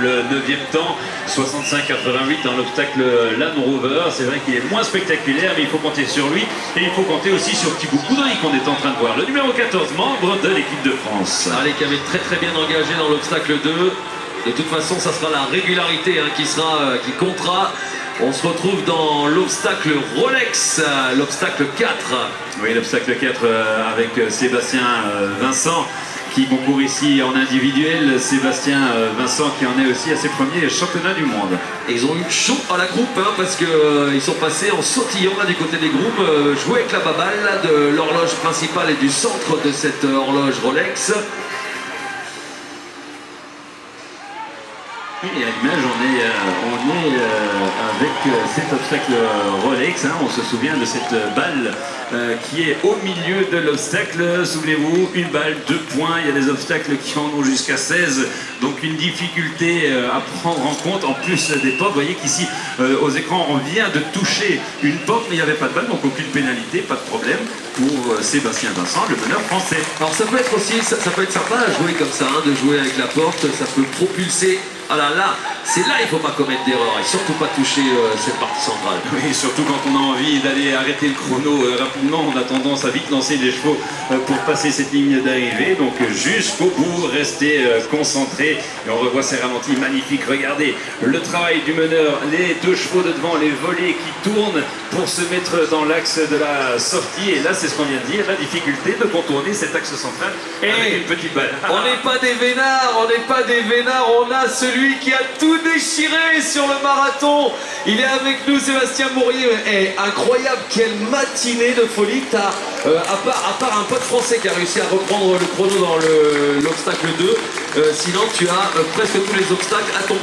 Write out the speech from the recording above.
le 9e temps, 65-88 dans l'obstacle Land Rover. C'est vrai qu'il est moins spectaculaire, mais il faut compter sur lui. Et il faut compter aussi sur Thibaut Coudry qu'on est en train de voir. Le numéro 14, membre de l'équipe de France. Allez, qui avait très bien engagé dans l'obstacle 2. De toute façon, ça sera la régularité qui comptera. On se retrouve dans l'obstacle Rolex, l'obstacle 4. Oui, l'obstacle 4 avec Sébastien Vincent qui concourt ici en individuel. Sébastien Vincent qui en est aussi à ses premiers championnats du monde. Et ils ont eu chaud à la groupe parce qu'ils sont passés en sautillant là, du côté des groupes, jouer avec la baballe là, de l'horloge principale et du centre de cette horloge Rolex. Et à l'image, on est avec cet obstacle Rolex. On se souvient de cette balle qui est au milieu de l'obstacle. Souvenez-vous, une balle, 2 points. Il y a des obstacles qui en ont jusqu'à 16. Donc une difficulté à prendre en compte. En plus des portes, vous voyez qu'ici, aux écrans, on vient de toucher une porte, mais il n'y avait pas de balle, donc aucune pénalité, pas de problème pour Sébastien Vincent, le meneur français. Alors ça peut être aussi, ça peut être sympa à jouer comme ça, de jouer avec la porte. Ça peut propulser. Ah là, c'est là il ne faut pas commettre d'erreur et surtout pas toucher cette partie centrale. Oui, surtout quand on a envie d'aller arrêter le chrono rapidement, on a tendance à vite lancer les chevaux pour passer cette ligne d'arrivée. Donc jusqu'au bout, restez concentrés. Et on revoit ces ralentis magnifiques. Regardez le travail du meneur, les 2 chevaux de devant, les volets qui tournent pour se mettre dans l'axe de la sortie. Et là, c'est ce qu'on vient de dire, la difficulté de contourner cet axe central avec une petite balle. On n'est pas des vénards, on a celui qui a tout déchiré sur le marathon. Il est avec nous, Sébastien Mourier. Incroyable, quelle matinée de folie. À part un pote français qui a réussi à reprendre le chrono dans l'obstacle 2, sinon tu as presque tous les obstacles à ton